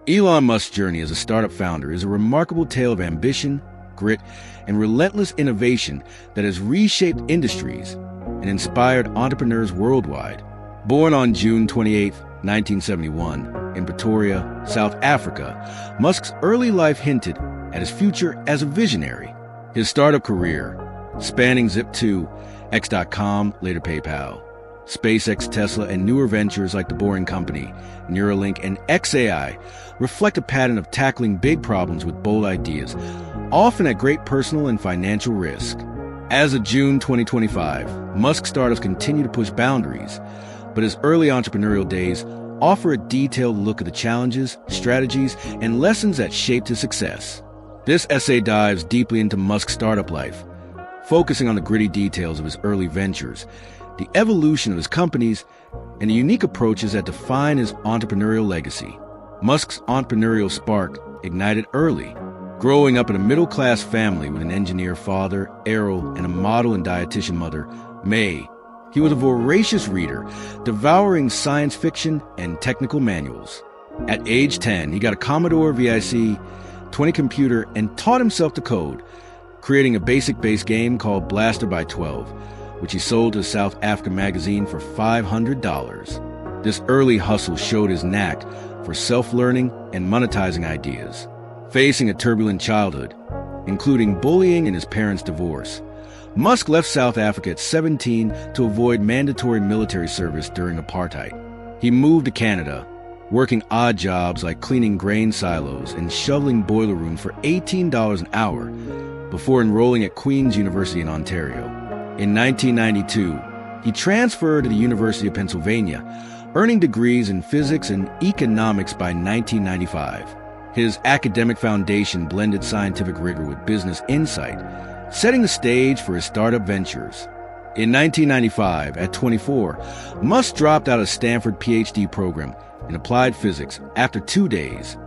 Elon Musk's journey as a startup founder is a remarkable tale of ambition, grit, and relentless innovation that has reshaped industries and inspired entrepreneurs worldwide. Born on June 28, 1971, in Pretoria, South Africa, Musk's early life hinted at his future as a visionary. His startup career, spanning Zip2, X.com, later PayPal, SpaceX, Tesla, and newer ventures like The Boring Company, Neuralink, and xAI, reflect a pattern of tackling big problems with bold ideas, often at great personal and financial risk. As of June 2025, Musk startups continue to push boundaries, but his early entrepreneurial days offer a detailed look at the challenges, strategies, and lessons that shaped his success. This essay dives deeply into Musk's startup life, focusing on the gritty details of his early ventures, the evolution of his companies, and the unique approaches that define his entrepreneurial legacy. Musk's entrepreneurial spark ignited early. Growing up in a middle-class family with an engineer father, Errol, and a model and dietitian mother, May, he was a voracious reader, devouring science fiction and technical manuals. At age 10, he got a Commodore VIC 20 computer and taught himself to code, creating a basic-based game called Blaster by 12, which he sold to South Africa magazine for $500. This early hustle showed his knack for self-learning and monetizing ideas. Facing a turbulent childhood, including bullying and his parents' divorce, Musk left South Africa at 17 to avoid mandatory military service during apartheid. He moved to Canada, working odd jobs like cleaning grain silos and shoveling boiler rooms for $18 an hour before enrolling at Queen's University in Ontario. In 1992, he transferred to the University of Pennsylvania, earning degrees in physics and economics by 1995. His academic foundation blended scientific rigor with business insight, setting the stage for his startup ventures. In 1995, at 24, Musk dropped out of Stanford PhD program in applied physics after 2 days,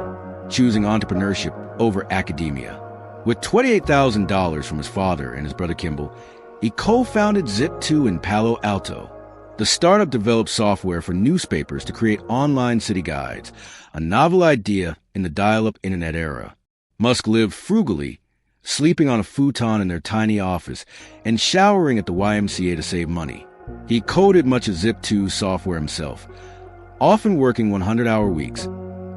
choosing entrepreneurship over academia. With $28,000 from his father and his brother Kimball, he co-founded Zip2 in Palo Alto. The startup developed software for newspapers to create online city guides, a novel idea in the dial-up internet era. Musk lived frugally, sleeping on a futon in their tiny office and showering at the YMCA to save money. He coded much of Zip2's software himself, often working 100-hour weeks,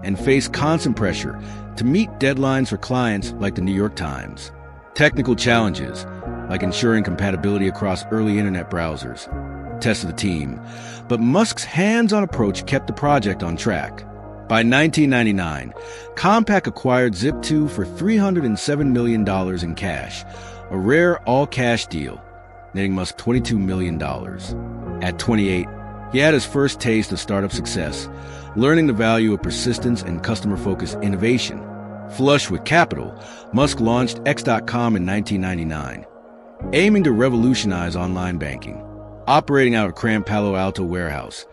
and faced constant pressure to meet deadlines for clients like the New York Times. Technical challenges, like ensuring compatibility across early internet browsers, tested the team, but Musk's hands-on approach kept the project on track. By 1999, Compaq acquired Zip2 for $307 million in cash, a rare all-cash deal, netting Musk $22 million. At 28, he had his first taste of startup success, learning the value of persistence and customer-focused innovation. Flush with capital, Musk launched X.com in 1999, aiming to revolutionize online banking. Operating out of cramped Palo Alto warehouse,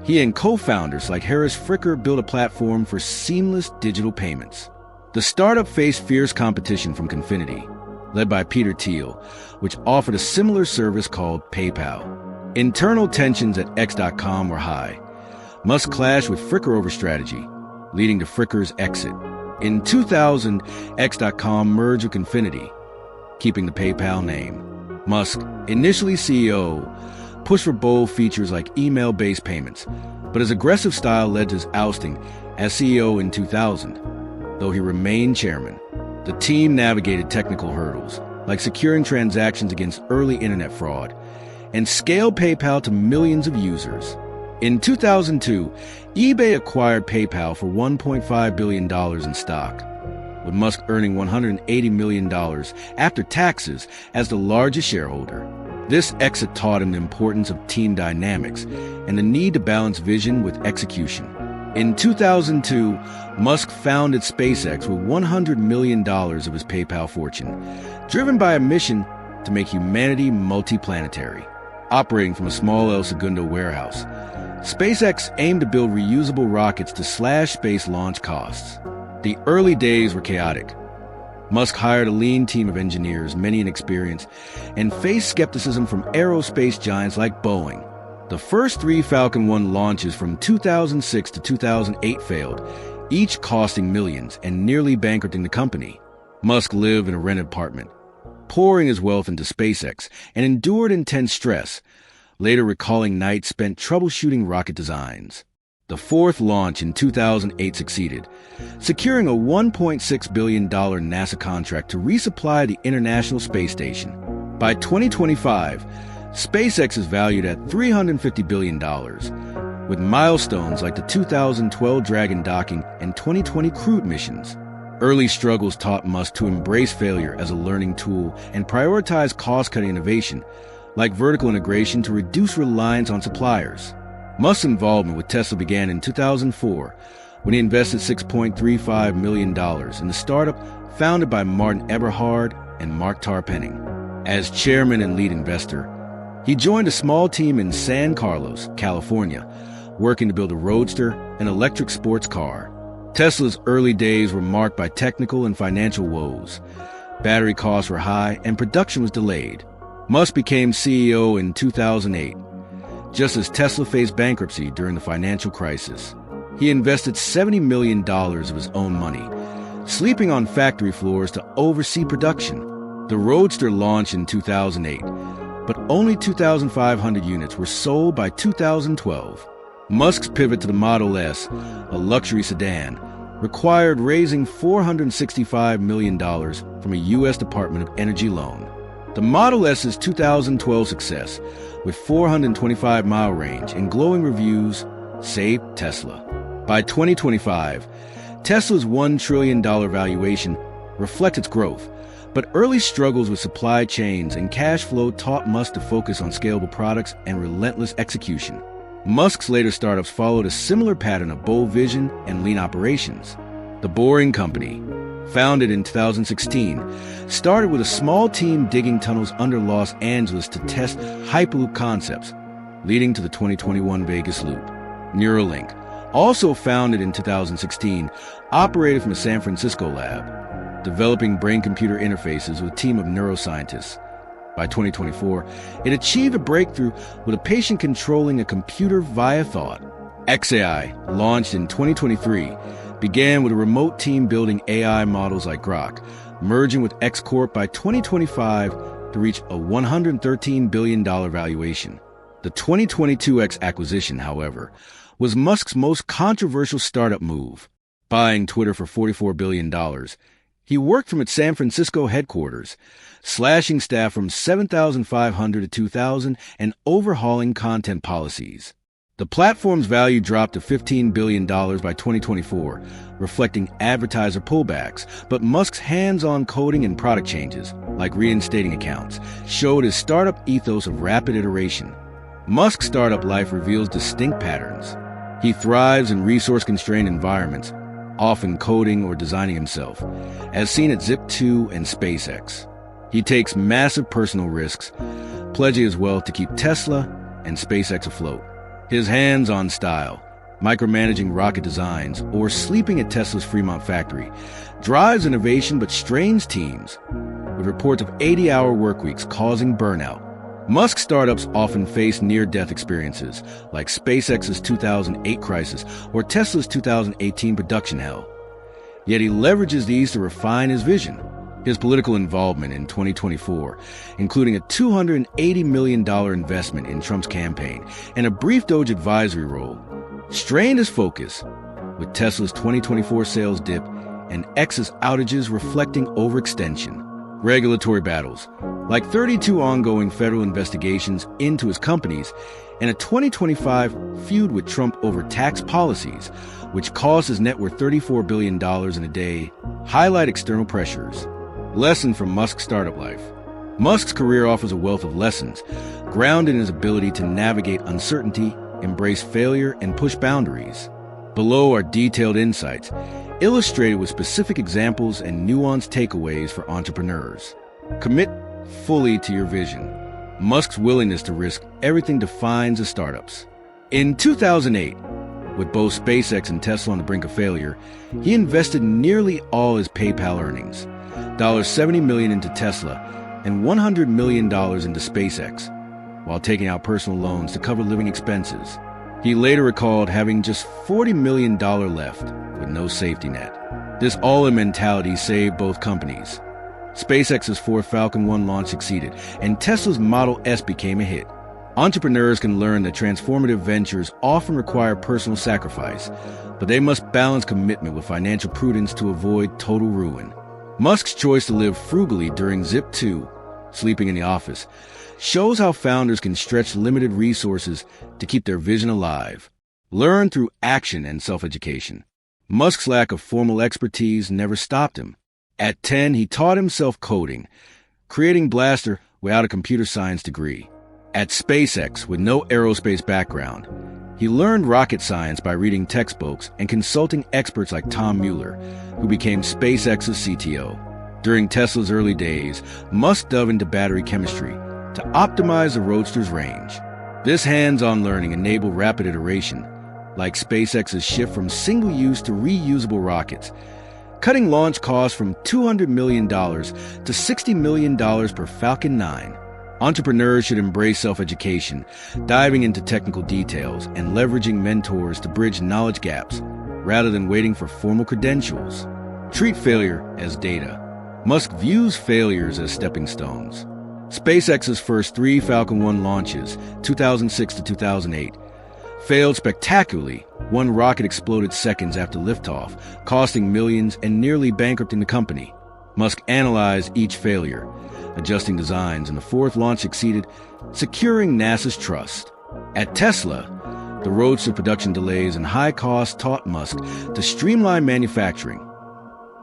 he and co-founders like Harris Fricker built a platform for seamless digital payments. The startup faced fierce competition from Confinity, led by Peter Thiel, which offered a similar service called PayPal. Internal tensions at X.com were high. Musk clashed with Fricker over strategy, leading to Fricker's exit. In 2000, X.com merged with Confinity, keeping the PayPal name. Musk, initially CEO, pushed for bold features like email-based payments, but his aggressive style led to his ousting as CEO in 2000. Though he remained chairman, the team navigated technical hurdles, like securing transactions against early internet fraud, and scaled PayPal to millions of users. In 2002, eBay acquired PayPal for $1.5 billion in stock, with Musk earning $180 million after taxes as the largest shareholder. This exit taught him the importance of team dynamics and the need to balance vision with execution. In 2002, Musk founded SpaceX with $100 million of his PayPal fortune, driven by a mission to make humanity multiplanetary. Operating from a small El Segundo warehouse, SpaceX aimed to build reusable rockets to slash space launch costs. The early days were chaotic. Musk hired a lean team of engineers, many inexperienced, and faced skepticism from aerospace giants like Boeing. The first 3 Falcon 1 launches from 2006 to 2008 failed, each costing millions and nearly bankrupting the company. Musk lived in a rented apartment, pouring his wealth into SpaceX, and endured intense stress, later recalling nights spent troubleshooting rocket designs. The fourth launch in 2008 succeeded, securing a $1.6 billion NASA contract to resupply the International Space Station. By 2025, SpaceX is valued at $350 billion, with milestones like the 2012 Dragon docking and 2020 crewed missions. Early struggles taught Musk to embrace failure as a learning tool and prioritize cost-cutting innovation, like vertical integration to reduce reliance on suppliers. Musk's involvement with Tesla began in 2004 when he invested $6.35 million in the startup founded by Martin Eberhard and Mark Tarpenning. As chairman and lead investor, he joined a small team in San Carlos, California, working to build a roadster, an electric sports car. Tesla's early days were marked by technical and financial woes. Battery costs were high and production was delayed. Musk became CEO in 2008, just as Tesla faced bankruptcy during the financial crisis. He invested $70 million of his own money, sleeping on factory floors to oversee production. The Roadster launched in 2008, but only 2,500 units were sold by 2012. Musk's pivot to the Model S, a luxury sedan, required raising $465 million from a U.S. Department of Energy loan. The Model S's 2012 success, with 425-mile range and glowing reviews, saved Tesla. By 2025, Tesla's $1 trillion valuation reflects its growth, but early struggles with supply chains and cash flow taught Musk to focus on scalable products and relentless execution. Musk's later startups followed a similar pattern of bold vision and lean operations. The Boring Company, founded in 2016, started with a small team digging tunnels under Los Angeles to test Hyperloop concepts, leading to the 2021 Vegas Loop. Neuralink, also founded in 2016, operated from a San Francisco lab, developing brain-computer interfaces with a team of neuroscientists. By 2024, it achieved a breakthrough with a patient controlling a computer via thought. xAI, launched in 2023, began with a remote team building AI models like Grok, merging with X Corp by 2025 to reach a $113 billion valuation. The 2022 X acquisition, however, was Musk's most controversial startup move. Buying Twitter for $44 billion, he worked from its San Francisco headquarters, slashing staff from 7,500 to 2,000 and overhauling content policies. The platform's value dropped to $15 billion by 2024, reflecting advertiser pullbacks, but Musk's hands-on coding and product changes, like reinstating accounts, showed his startup ethos of rapid iteration. Musk's startup life reveals distinct patterns. He thrives in resource-constrained environments, often coding or designing himself, as seen at Zip2 and SpaceX. He takes massive personal risks, pledging his wealth to keep Tesla and SpaceX afloat. His hands-on style, micromanaging rocket designs or sleeping at Tesla's Fremont factory, drives innovation but strains teams, with reports of 80-hour workweeks causing burnout. Musk startups often face near-death experiences, like SpaceX's 2008 crisis or Tesla's 2018 production hell. Yet he leverages these to refine his vision. His political involvement in 2024, including a $280 million investment in Trump's campaign and a brief Doge advisory role, strained his focus, with Tesla's 2024 sales dip and X's outages reflecting overextension. Regulatory battles, like 32 ongoing federal investigations into his companies and a 2025 feud with Trump over tax policies, which cost his net worth $34 billion in a day, highlight external pressures. Lesson from Musk's startup life. Musk's career offers a wealth of lessons, grounded in his ability to navigate uncertainty, embrace failure, and push boundaries. Below are detailed insights, illustrated with specific examples and nuanced takeaways for entrepreneurs. Commit fully to your vision. Musk's willingness to risk everything defines his startups. In 2008, with both SpaceX and Tesla on the brink of failure, he invested nearly all his PayPal earnings, $70 million into Tesla and $100 million into SpaceX, while taking out personal loans to cover living expenses. He later recalled having just $40 million left with no safety net. This all-in mentality saved both companies. SpaceX's fourth Falcon 1 launch succeeded, and Tesla's Model S became a hit. Entrepreneurs can learn that transformative ventures often require personal sacrifice, but they must balance commitment with financial prudence to avoid total ruin. Musk's choice to live frugally during Zip 2, sleeping in the office, shows how founders can stretch limited resources to keep their vision alive. Learn through action and self-education. Musk's lack of formal expertise never stopped him. At 10, he taught himself coding, creating Blaster without a computer science degree. At SpaceX, with no aerospace background, he learned rocket science by reading textbooks and consulting experts like Tom Mueller, who became SpaceX's CTO. During Tesla's early days, Musk dove into battery chemistry to optimize the Roadster's range. This hands-on learning enabled rapid iteration, like SpaceX's shift from single-use to reusable rockets, cutting launch costs from $200 million to $60 million per Falcon 9. Entrepreneurs should embrace self-education, diving into technical details and leveraging mentors to bridge knowledge gaps, rather than waiting for formal credentials. Treat failure as data. Musk views failures as stepping stones. SpaceX's first 3 Falcon 1 launches, 2006 to 2008, failed spectacularly. One rocket exploded seconds after liftoff, costing millions and nearly bankrupting the company. Musk analyzed each failure, adjusting designs, and the 4th launch succeeded, securing NASA's trust. At Tesla, the Roadster production delays and high costs taught Musk to streamline manufacturing,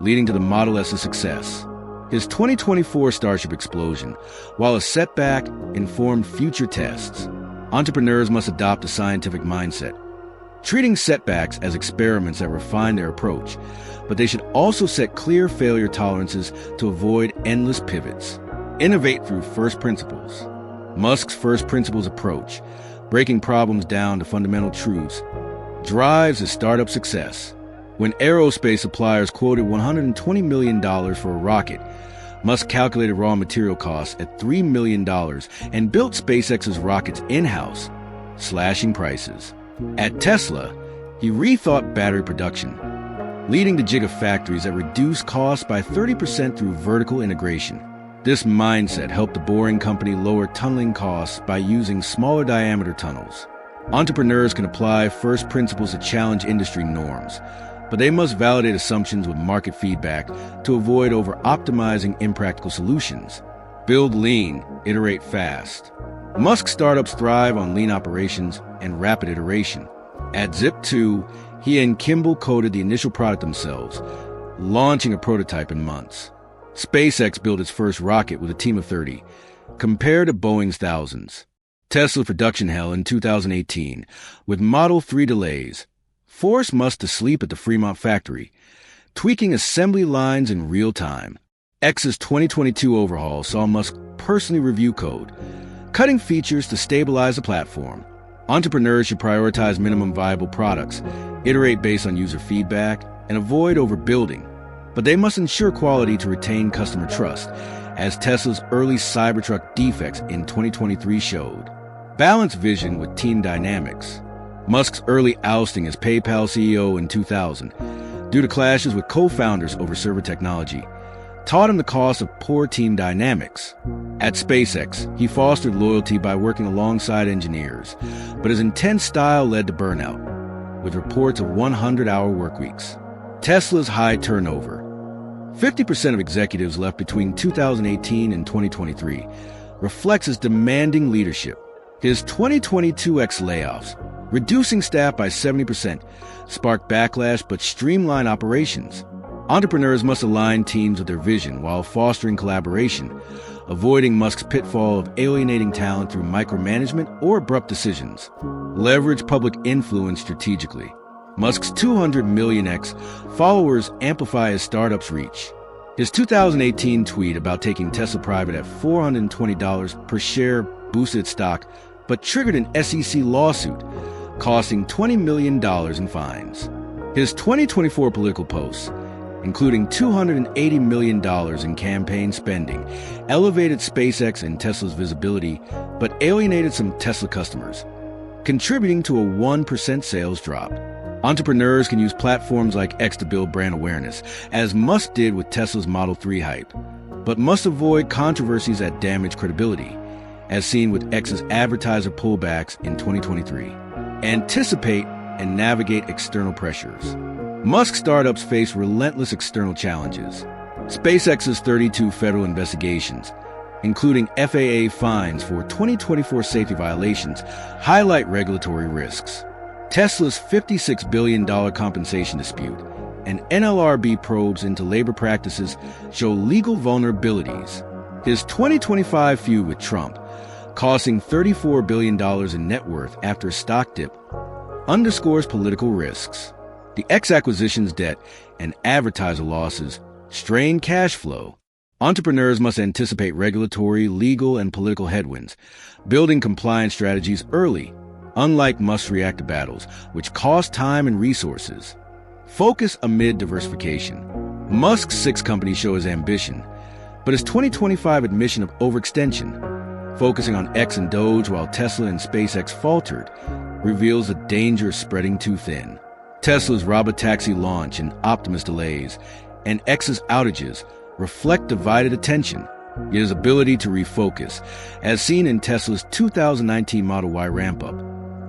leading to the Model S's success. His 2024 Starship explosion, while a setback, informed future tests. Entrepreneurs must adopt a scientific mindset, treating setbacks as experiments that refine their approach, but they should also set clear failure tolerances to avoid endless pivots. Innovate through first principles. Musk's first principles approach, breaking problems down to fundamental truths, drives his startup success. When aerospace suppliers quoted $120 million for a rocket, Musk calculated raw material costs at $3 million and built SpaceX's rockets in-house, slashing prices. At Tesla, he rethought battery production, leading to gigafactories that reduced costs by 30% through vertical integration. This mindset helped the Boring Company lower tunneling costs by using smaller diameter tunnels. Entrepreneurs can apply first principles to challenge industry norms, but they must validate assumptions with market feedback to avoid over-optimizing impractical solutions. Build lean, iterate fast. Musk startups thrive on lean operations and rapid iteration. At Zip 2, he and Kimball coded the initial product themselves, launching a prototype in months. SpaceX built its first rocket with a team of 30, compared to Boeing's thousands. Tesla's production hell in 2018, with Model 3 delays, forced Musk to sleep at the Fremont factory, tweaking assembly lines in real time. X's 2022 overhaul saw Musk personally review code, cutting features to stabilize the platform. Entrepreneurs should prioritize minimum viable products, iterate based on user feedback, and avoid overbuilding. But they must ensure quality to retain customer trust, as Tesla's early Cybertruck defects in 2023 showed. Balance vision with team dynamics. Musk's early ousting as PayPal CEO in 2000, due to clashes with co-founders over server technology, taught him the cost of poor team dynamics. At SpaceX, he fostered loyalty by working alongside engineers, but his intense style led to burnout, with reports of 100-hour workweeks. Tesla's high turnover. 50% of executives left between 2018 and 2023, reflects his demanding leadership. His 2022X layoffs, reducing staff by 70%, sparked backlash but streamlined operations. Entrepreneurs must align teams with their vision while fostering collaboration, avoiding Musk's pitfall of alienating talent through micromanagement or abrupt decisions. Leverage public influence strategically. Musk's 200 million X followers amplify his startup's reach. His 2018 tweet about taking Tesla private at $420 per share boosted stock, but triggered an SEC lawsuit, costing $20 million in fines. His 2024 political posts, including $280 million in campaign spending, elevated SpaceX and Tesla's visibility, but alienated some Tesla customers. contributing to a 1% sales drop. Entrepreneurs can use platforms like X to build brand awareness, as Musk did with Tesla's Model 3 hype, but must avoid controversies that damage credibility, as seen with X's advertiser pullbacks in 2023. Anticipate and navigate external pressures. Musk startups face relentless external challenges. SpaceX's 32 federal investigations, including FAA fines for 2024 safety violations, highlight regulatory risks. Tesla's $56 billion compensation dispute and NLRB probes into labor practices show legal vulnerabilities. His 2025 feud with Trump, costing $34 billion in net worth after a stock dip, underscores political risks. The X acquisition's debt and advertiser losses strain cash flow. Entrepreneurs must anticipate regulatory, legal, and political headwinds, building compliance strategies early, unlike Musk's reactive battles, which cost time and resources. Focus amid diversification. Musk's 6 companies show his ambition, but his 2025 admission of overextension, focusing on X and Doge while Tesla and SpaceX faltered, reveals the danger of spreading too thin. Tesla's robotaxi launch and Optimus delays, and X's outages reflect divided attention, yet his ability to refocus, as seen in Tesla's 2019 Model Y ramp-up,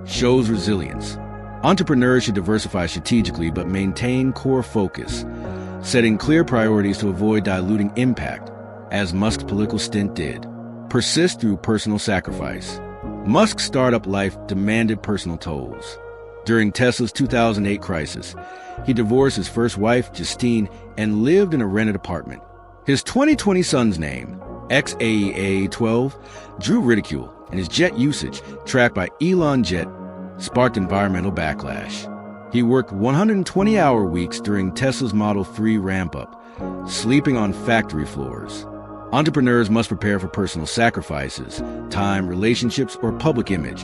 shows resilience. Entrepreneurs should diversify strategically but maintain core focus, setting clear priorities to avoid diluting impact, as Musk's political stint did. Persist through personal sacrifice. Musk's startup life demanded personal tolls. During Tesla's 2008 crisis, he divorced his first wife, Justine, and lived in a rented apartment. His 2020 son's name, XAEA-12, drew ridicule, and his jet usage, tracked by Elon Jet, sparked environmental backlash. He worked 120-hour weeks during Tesla's Model 3 ramp-up, sleeping on factory floors. Entrepreneurs must prepare for personal sacrifices, time, relationships, or public image,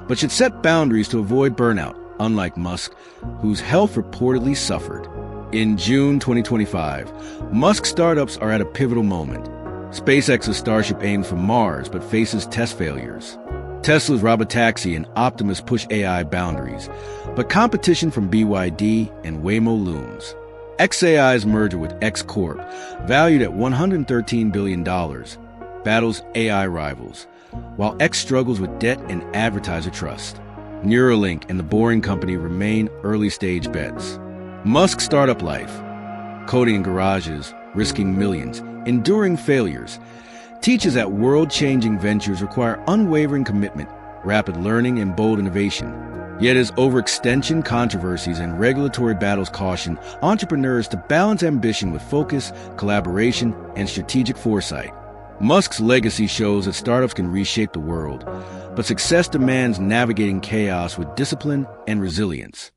but should set boundaries to avoid burnout, unlike Musk, whose health reportedly suffered. In June 2025, Musk startups are at a pivotal moment. SpaceX's Starship aims for Mars but faces test failures. Tesla's robotaxi and Optimus push AI boundaries, but competition from BYD and Waymo looms. xAI's merger with X Corp, valued at $113 billion, battles AI rivals, while X struggles with debt and advertiser trust. Neuralink and The Boring Company remain early-stage bets. Musk's startup life, coding in garages, risking millions, enduring failures, teaches that world-changing ventures require unwavering commitment, rapid learning, and bold innovation. Yet as overextension, controversies, and regulatory battles caution entrepreneurs to balance ambition with focus, collaboration, and strategic foresight. Musk's legacy shows that startups can reshape the world, but success demands navigating chaos with discipline and resilience.